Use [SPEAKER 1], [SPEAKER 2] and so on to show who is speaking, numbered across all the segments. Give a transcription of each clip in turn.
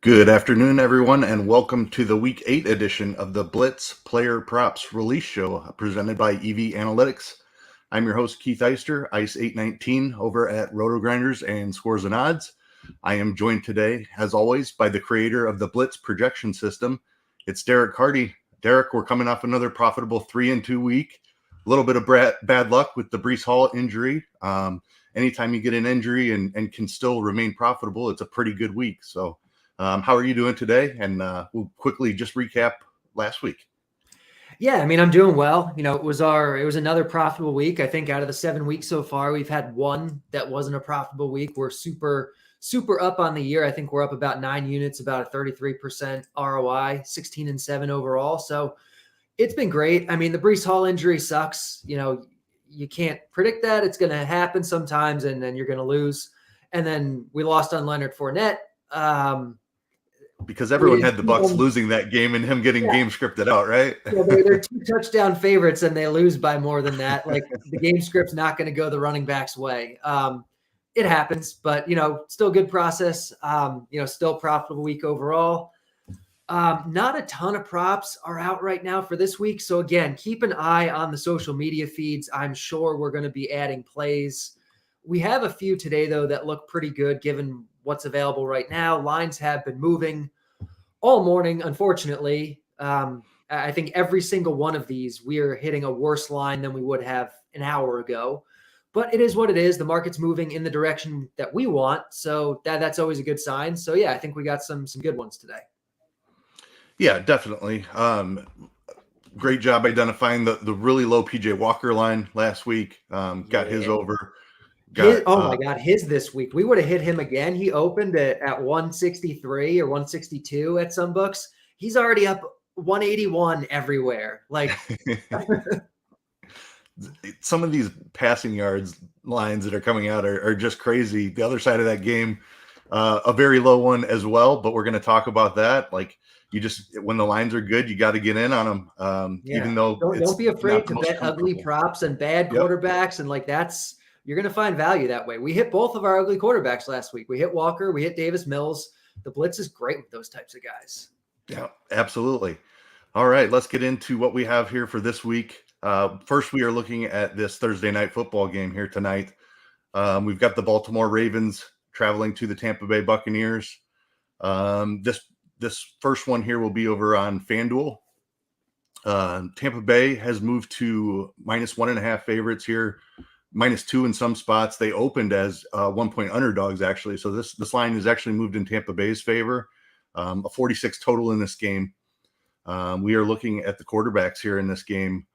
[SPEAKER 1] Good afternoon, everyone, and welcome to the Week 8 edition of the Blitz Player Props Release Show presented by EV Analytics. I'm your host, Keith Eyster, Ice819 over at RotoGrinders and Scores and Odds. I am joined today, as always, by the creator of the Blitz projection system. It's Derek Carty. Derek, we're coming off another profitable 3-2 week. A little bit of bad luck with the Breece Hall injury. Anytime you get an injury and can still remain profitable, it's a pretty good week. So how are you doing today? And we'll quickly just recap last week.
[SPEAKER 2] Yeah, I mean, I'm doing well. It was another profitable week. I think out of the 7 weeks so far, we've had one that wasn't a profitable week. We're super up on the year. I think we're up about 9 units, about a 33% ROI, 16-7 overall. So it's been great. I mean, the Breece Hall injury sucks. You can't predict that. It's going to happen sometimes, and then you're going to lose. And then we lost on Leonard Fournette.
[SPEAKER 1] Because everyone had the Bucs losing that game and him getting game scripted out, right?
[SPEAKER 2] Yeah, they're 2 touchdown favorites and they lose by more than that. Like the game script's not going to go the running back's way. It happens, but still good process. Still profitable week overall. Not a ton of props are out right now for this week. So again, keep an eye on the social media feeds. I'm sure we're going to be adding plays. We have a few today though that look pretty good given what's available right now. Lines have been moving all morning, unfortunately. I think every single one of these, we are hitting a worse line than we would have an hour ago. But it is what it is. The market's moving in the direction that we want. So that's always a good sign. So, yeah, I think we got some good ones today.
[SPEAKER 1] Yeah, definitely. Great job identifying the really low PJ Walker line last week. Got his over.
[SPEAKER 2] My God, his this week. We would have hit him again. He opened at 163 or 162 at some books. He's already up 181 everywhere. Like
[SPEAKER 1] some of these passing yards lines that are coming out are just crazy. The other side of that game, a very low one as well, but we're going to talk about that. Like when the lines are good, you got to get in on them. Even though
[SPEAKER 2] don't be afraid to bet ugly props and bad quarterbacks. And like you're going to find value that way. We hit both of our ugly quarterbacks last week. We hit Walker. We hit Davis Mills. The Blitz is great with those types of guys.
[SPEAKER 1] Yeah, absolutely. All right, let's get into what we have here for this week. First, we are looking at this Thursday night football game here tonight. We've got the Baltimore Ravens traveling to the Tampa Bay Buccaneers. This first one here will be over on FanDuel. Tampa Bay has moved to -1.5 favorites here. -2 in some spots. They opened as 1-point underdogs, actually. So this line is actually moved in Tampa Bay's favor. A 46 total in this game. We are looking at the quarterbacks here in this game.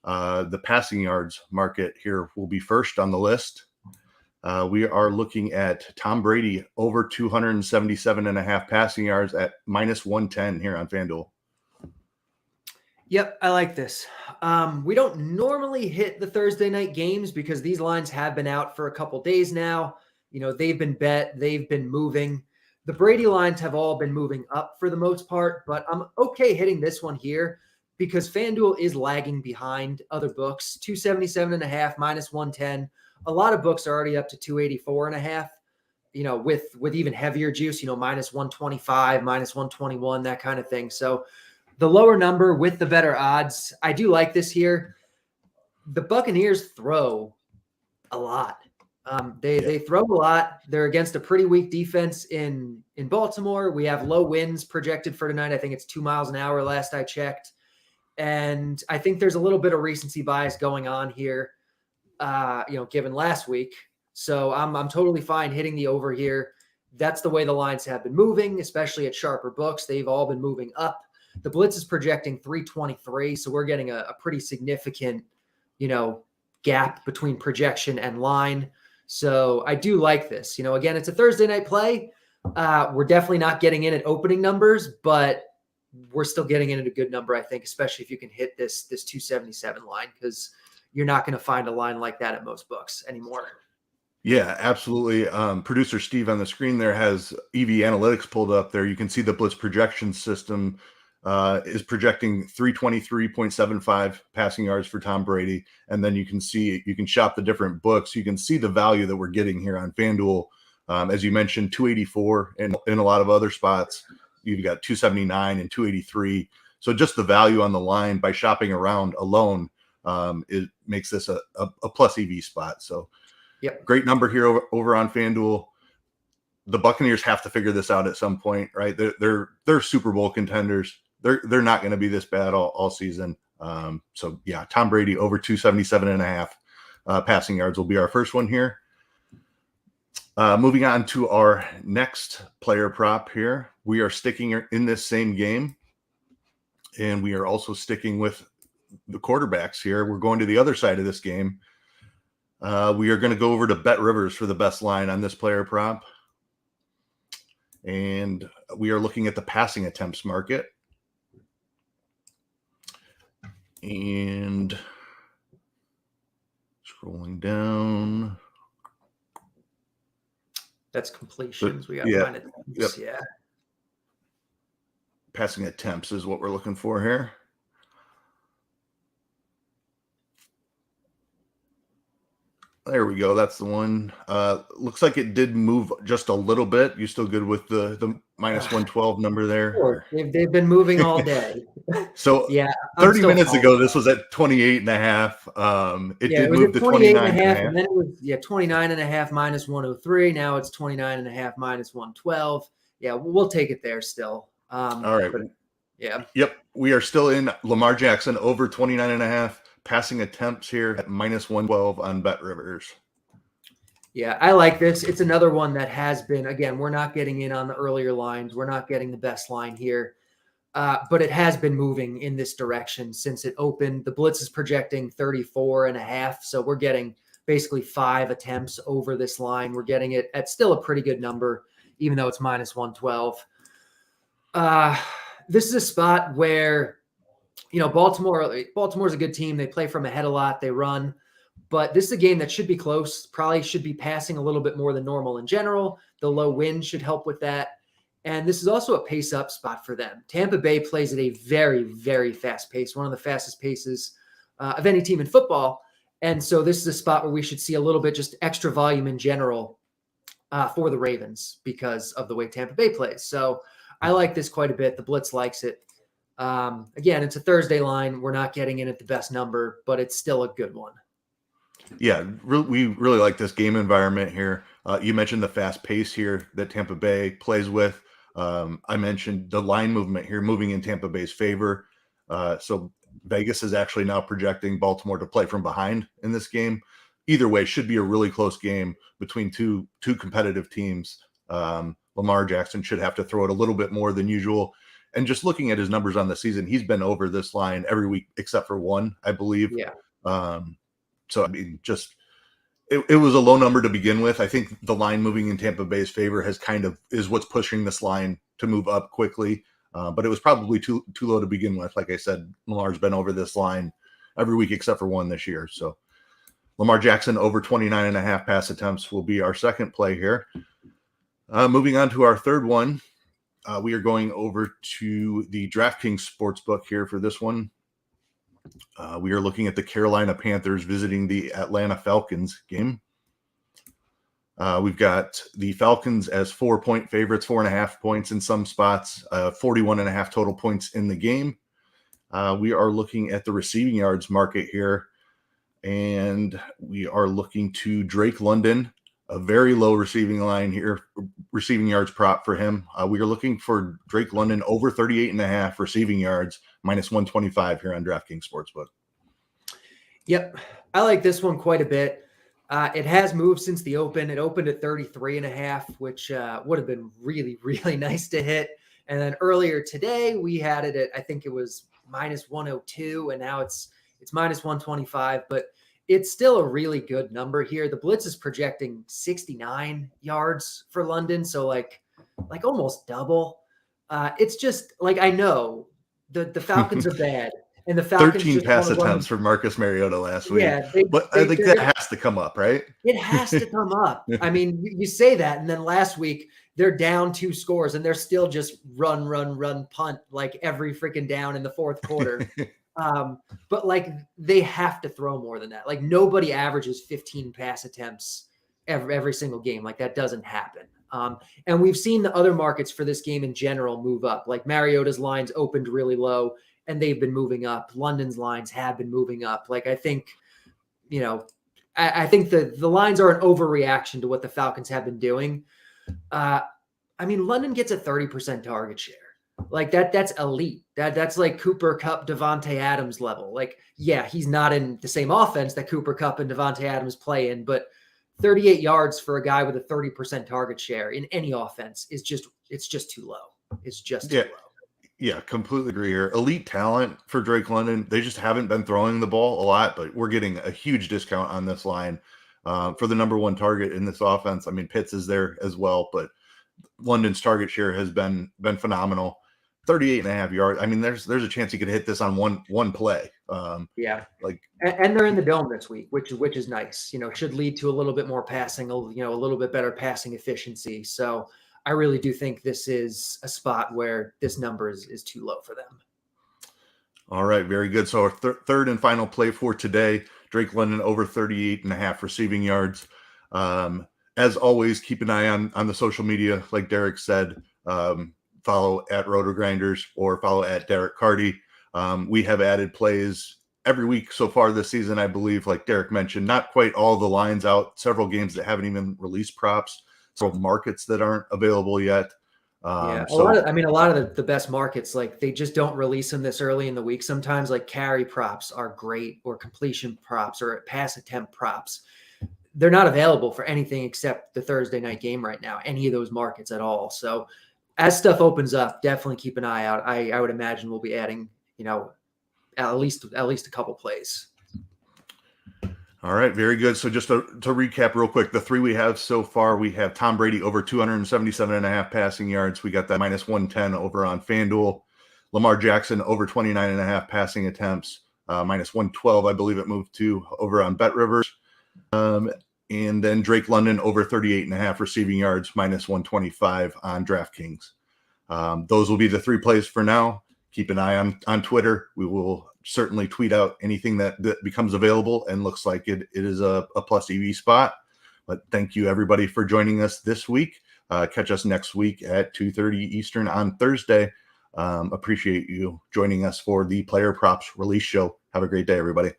[SPEAKER 1] The passing yards market here will be first on the list. We are looking at Tom Brady over 277.5 passing yards at -110 here on FanDuel.
[SPEAKER 2] Yep, I like this. We don't normally hit the Thursday night games because these lines have been out for a couple days now. They've been bet, they've been moving. The Brady lines have all been moving up for the most part, but I'm okay hitting this one here because FanDuel is lagging behind other books. 277.5, -110. A lot of books are already up to 284.5, with even heavier juice, -125, -121, that kind of thing. So the lower number with the better odds. I do like this here. The Buccaneers throw a lot. They throw a lot. They're against a pretty weak defense in Baltimore. We have low winds projected for tonight. I think it's 2 miles an hour last I checked. And I think there's a little bit of recency bias going on here, given last week. So I'm totally fine hitting the over here. That's the way the lines have been moving, especially at sharper books. They've all been moving up. The Blitz is projecting 323, so we're getting a pretty significant, gap between projection and line. So I do like this. Again, it's a Thursday night play. We're definitely not getting in at opening numbers, but we're still getting in at a good number, I think, especially if you can hit this 277 line, because you're not going to find a line like that at most books anymore.
[SPEAKER 1] Yeah, absolutely. Producer Steve on the screen there has EV Analytics pulled up there. You can see the Blitz projection system is projecting 323.75 passing yards for Tom Brady. And then you can shop the different books. You can see the value that we're getting here on FanDuel As you mentioned, 284 and in a lot of other spots, you've got 279 and 283. So just the value on the line by shopping around alone, it makes this a plus EV spot. So great number here over on FanDuel. The Buccaneers have to figure this out at some point, right? They're Super Bowl contenders. They're not going to be this bad all season. So yeah, Tom Brady over 277.5 passing yards will be our first one here. Moving on to our next player prop here. We are sticking in this same game, and we are also sticking with the quarterbacks here. We're going to the other side of this game. We are going to go over to Bet Rivers for the best line on this player prop. And we are looking at the passing attempts market. And scrolling down.
[SPEAKER 2] That's completions. We got attempts. Yeah.
[SPEAKER 1] Passing attempts is what we're looking for here. There we go. That's the one. Looks like it did move just a little bit. You still good with the minus 112 number there?
[SPEAKER 2] Sure. They've been moving all day.
[SPEAKER 1] So yeah, 30 minutes ago, this was at 28.5. It did move to 29.5.
[SPEAKER 2] And then it was 29.5 minus 103. Now it's 29.5 minus 112. Yeah, we'll take it there still.
[SPEAKER 1] All right.
[SPEAKER 2] Yeah.
[SPEAKER 1] Yep. We are still in Lamar Jackson over 29.5. Passing attempts here at minus 112 on Bet Rivers.
[SPEAKER 2] Yeah, I like this. It's another one that has been, again, we're not getting in on the earlier lines. We're not getting the best line here. But it has been moving in this direction since it opened. The Blitz is projecting 34.5. So we're getting basically 5 attempts over this line. We're getting it at still a pretty good number, even though it's minus 112. This is a spot where, Baltimore's a good team. They play from ahead a lot. They run. But this is a game that should be close. Probably should be passing a little bit more than normal in general. The low wind should help with that. And this is also a pace-up spot for them. Tampa Bay plays at a very, very fast pace, one of the fastest paces of any team in football. And so this is a spot where we should see a little bit just extra volume in general for the Ravens because of the way Tampa Bay plays. So I like this quite a bit. The Blitz likes it. Again, it's a Thursday line. We're not getting in at the best number, but it's still a good one.
[SPEAKER 1] Yeah, we really like this game environment here. You mentioned the fast pace here that Tampa Bay plays with. I mentioned the line movement here moving in Tampa Bay's favor. So Vegas is actually now projecting Baltimore to play from behind in this game. Either way, should be a really close game between two competitive teams. Lamar Jackson should have to throw it a little bit more than usual. And just looking at his numbers on the season, he's been over this line every week except for one, I believe.
[SPEAKER 2] Yeah.
[SPEAKER 1] So, I mean, it was a low number to begin with. I think the line moving in Tampa Bay's favor is what's pushing this line to move up quickly. But it was probably too low to begin with. Like I said, Lamar's been over this line every week except for one this year. So Lamar Jackson over 29.5 pass attempts will be our second play here. Moving on to our third one. We are going over to the DraftKings Sportsbook here for this one. We are looking at the Carolina Panthers visiting the Atlanta Falcons game. We've got the Falcons as 4-point favorites, 4.5 points in some spots, 41.5 total points in the game. We are looking at the receiving yards market here, and we are looking to Drake London, a very low receiving line here, receiving yards prop for him. We are looking for Drake London over 38.5 receiving yards, minus 125 here on DraftKings Sportsbook.
[SPEAKER 2] Yep. I like this one quite a bit. It has moved since the open. It opened at 33.5, which would have been really, really nice to hit. And then earlier today, we had it at, I think it was minus 102, and now it's minus 125. But it's still a really good number here. The Blitz is projecting 69 yards for London, so like almost double. It's just like, I know the Falcons are bad, and the Falcons
[SPEAKER 1] 13 pass attempts for Marcus Mariota last week.
[SPEAKER 2] Yeah,
[SPEAKER 1] but I think that has to come up, right?
[SPEAKER 2] It has to come up. I mean, you say that, and then last week they're down 2 scores, and they're still just run, punt like every freaking down in the fourth quarter. But like they have to throw more than that. Like nobody averages 15 pass attempts every single game. Like that doesn't happen. And we've seen the other markets for this game in general move up. Like Mariota's lines opened really low and they've been moving up. London's lines have been moving up. Like I think, I think the lines are an overreaction to what the Falcons have been doing. London gets a 30% target share. Like that's elite. That's like Cooper Kupp, Devontae Adams level. Like, yeah, he's not in the same offense that Cooper Kupp and Devontae Adams play in, but 38 yards for a guy with a 30% target share in any offense it's just too low. It's just too low.
[SPEAKER 1] Yeah, completely agree here. Elite talent for Drake London. They just haven't been throwing the ball a lot, but we're getting a huge discount on this line for the number one target in this offense. I mean, Pitts is there as well, but London's target share has been phenomenal. 38.5 yards. I mean, there's a chance he could hit this on one play.
[SPEAKER 2] And they're in the dome this week, which is nice. Should lead to a little bit more passing, a little bit better passing efficiency. So I really do think this is a spot where this number is too low for them.
[SPEAKER 1] All right, very good. So our third and final play for today, Drake London over 38.5 receiving yards. As always, keep an eye on the social media, like Derek said. Follow at RotoGrinders or follow at Derek Carty. We have added plays every week so far this season, I believe, like Derek mentioned, not quite all the lines out, several games that haven't even released props, so markets that aren't available yet.
[SPEAKER 2] A lot of the best markets, like they just don't release them this early in the week. Sometimes like carry props are great, or completion props, or pass attempt props. They're not available for anything except the Thursday night game right now, any of those markets at all. So as stuff opens up, definitely keep an eye out. I would imagine we'll be adding, at least a couple plays.
[SPEAKER 1] All right, very good. So just to recap real quick, the three we have so far, we have Tom Brady over 277.5 passing yards. We got that minus 110 over on FanDuel. Lamar Jackson over 29.5 passing attempts, minus 112, I believe it moved to, over on BetRivers. And then Drake London over 38.5 receiving yards, minus 125 on DraftKings. Those will be the three plays for now. Keep an eye on Twitter. We will certainly tweet out anything that becomes available and looks like it is a plus EV spot. But thank you, everybody, for joining us this week. Catch us next week at 2:30 Eastern on Thursday. Appreciate you joining us for the Player Props Release Show. Have a great day, everybody.